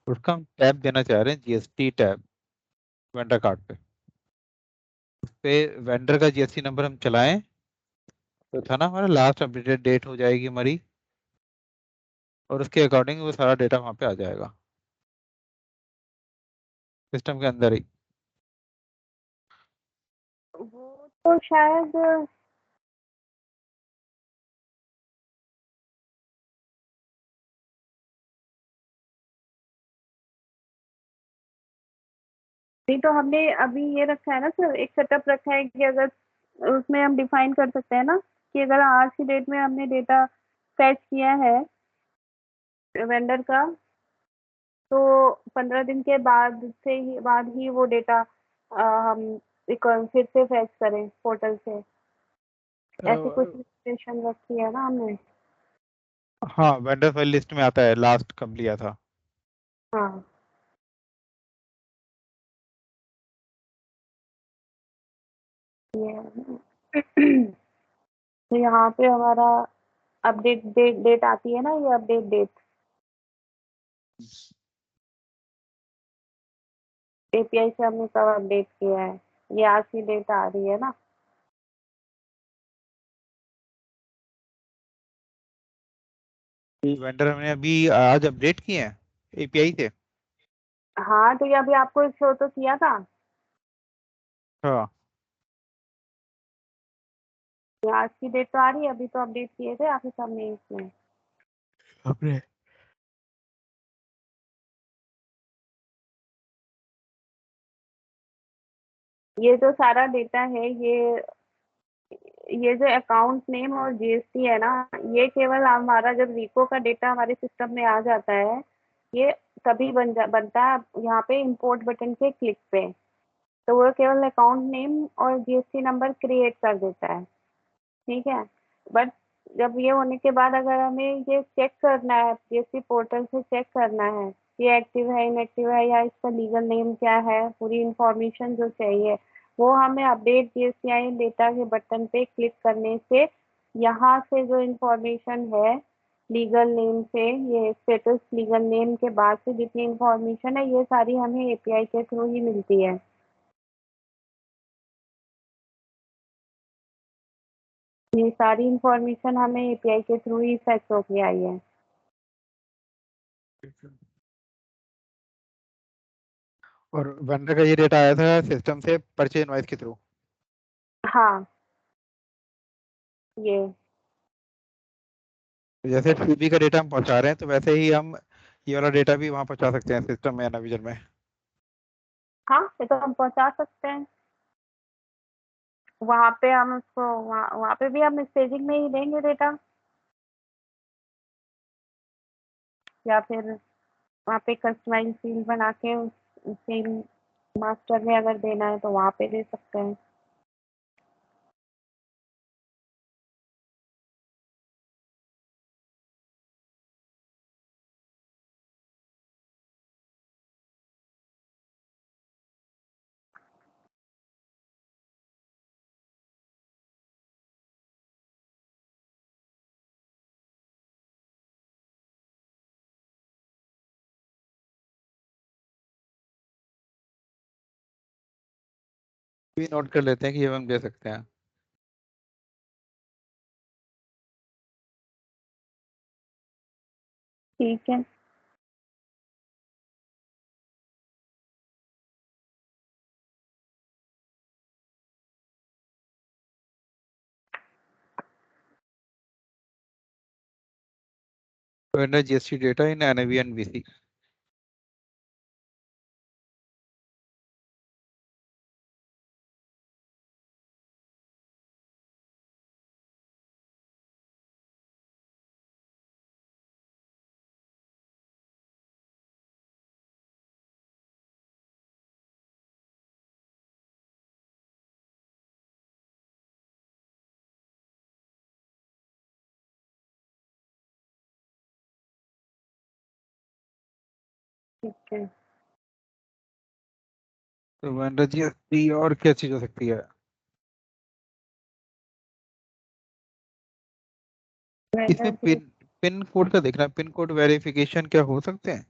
उसका हम टैब देना चाह रहे हैं, जीएसटी टैब वेंडर कार्ड पे। उस पे वेंडर का जीएसटी नंबर हम चलाएं तो था ना हमारा लास्ट अपडेटेड डेट हो जाएगी हमारी, और उसके अकॉर्डिंग वो सारा डेटा वहाँ पे आ जाएगा। सिस्टम के अंदर ही। वो तो शायद नहीं, तो हमने अभी ये रखा है ना सर, एक सेटअप रखा है कि अगर उसमें हम डिफाइन कर सकते हैं ना कि अगर आज की डेट में हमने डेटा फैच किया है वेंडर का, तो 15 दिन के बाद ही वो डेटा हम फिर से फैच करें पोर्टल से। ऐसी कुछ रिस्ट्रिक्शन रखी है ना हमने। हाँ, वेंडर फाइल लिस्ट में आता है, लास्ट कब लिया था। हाँ ये तो यहाँ पे हमारा अपडेट डेट आती है ना, ये अपडेट डेट एपीआई से हमने कब अपडेट किया है, ये आज की डेट आ रही है ना। वेंडर हमने अभी आज अपडेट किए हैं एपीआई से। हाँ तो ये अभी आपको शो तो किया था, हाँ, ये आज की डेट तो आ रही है, अभी तो अपडेट किए थे आपके सामने इसमें। अपने ये जो सारा डेटा है, ये जो अकाउंट नेम और जीएसटी है ना, ये केवल हमारा जब रिको का डेटा हमारे सिस्टम में आ जाता है, ये तभी बनता है यहाँ पे इंपोर्ट बटन के क्लिक पे। तो वो केवल अकाउंट नेम और जीएसटी नंबर क्रिएट कर देता है, ठीक है। बट जब ये होने के बाद अगर हमें ये चेक करना है, जीएसटी पोर्टल से चेक करना है ये एक्टिव है इनएक्टिव है, या इसका लीगल नेम क्या है, पूरी इंफॉर्मेशन जो चाहिए, वो हमें अपडेट जीएसटी डेटा के बटन पे क्लिक करने से यहाँ से जो इंफॉर्मेशन है लीगल नेम से, ये स्टेटस लीगल नेम के बाद से जितनी इंफॉर्मेशन है ये सारी हमें एपीआई के थ्रू ही मिलती है। ये सारी इंफॉर्मेशन हमें एपीआई के थ्रू ही फेच होके आई है। और वेंडर का ये डेटा आया था सिस्टम से परचेज इनवॉइस के थ्रू। हाँ ये जैसे टीबी का डेटा हम पहुंचा रहे हैं, तो वैसे ही हम ये वाला डेटा भी वहां पहुंचा सकते हैं सिस्टम में या नाविजन में। हाँ, ये तो हम पहुंचा सकते हैं। वहां पे हम उसको वहाँ पे भी हम स्टेजिंग में ही देंगे डेटा, या फिर वहाँ पे कस्टमाइज फील्ड बना के सेम मास्टर में अगर देना है तो वहाँ पे दे सकते हैं। भी नोट कर लेते हैं कि ये हम दे सकते हैं। ठीक है। Vendor GST data in NIV and BC. ठीक है। तो वेंडर जीएसटी और क्या चीज हो सकती है। इसमें वेंडर जी, पिन पिन कोड का देखना, पिन कोड वेरिफिकेशन क्या हो सकते हैं।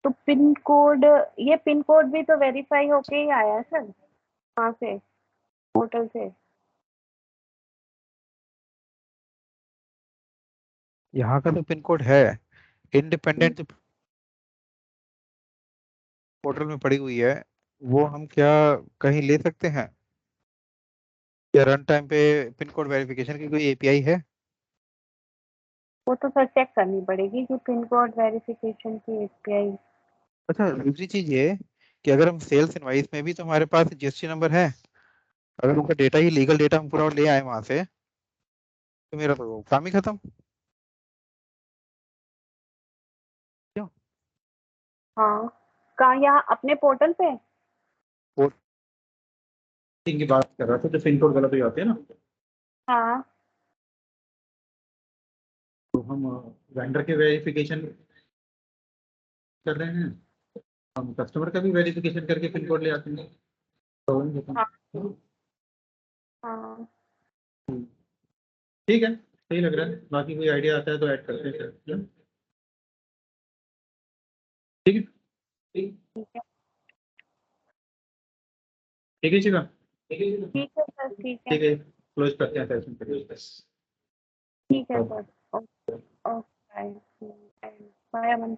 तो पिन कोड, ये पिन कोड भी तो वेरीफाई होके ही आया है सर, वहाँ से पोर्टल से। यहाँ का तो पिन कोड है, इंडिपेंडेंट पोर्टल में पड़ी हुई है, वो हम क्या कहीं ले सकते हैं? या रन टाइम पे पिन कोड वेरिफिकेशन की कोई एपीआई है? वो तो फिर चेक करनी पड़ेगी कि पिन कोड वेरिफिकेशन की एपीआई। अच्छा, दूसरी चीज ये कि अगर हम सेल्स इनवाइस में भी तो हमारे पास जीएसटी नंबर है, अगर उनका डेटा ही लीगल डेटा हम पूरा ले आए वहां से, तो मेरा तो काम ही खत्म। क्यों? हाँ, कहाँ? यहाँ अपने पोर्टल पे? की बात कर रहा था, जो पिन कोड गलत हो जाते हैं ना, हाँ, तो हम वेंडर के वेरिफिकेशन कर रहे हैं, हम कस्टमर का भी वेरिफिकेशन करके पिन कोड ले आते हैं। तो हाँ, हाँ। ठीक है, सही लग रहा है। बाकी कोई आइडिया आता है तो ऐड करते हैं सर। ठीक है, ठीक है, ठीक है शिवा, ठीक है सर, ठीक है, ठीक है, क्लोज करते हैं सेशन। ठीक है sir. Okay, okay, bye, bye अमन।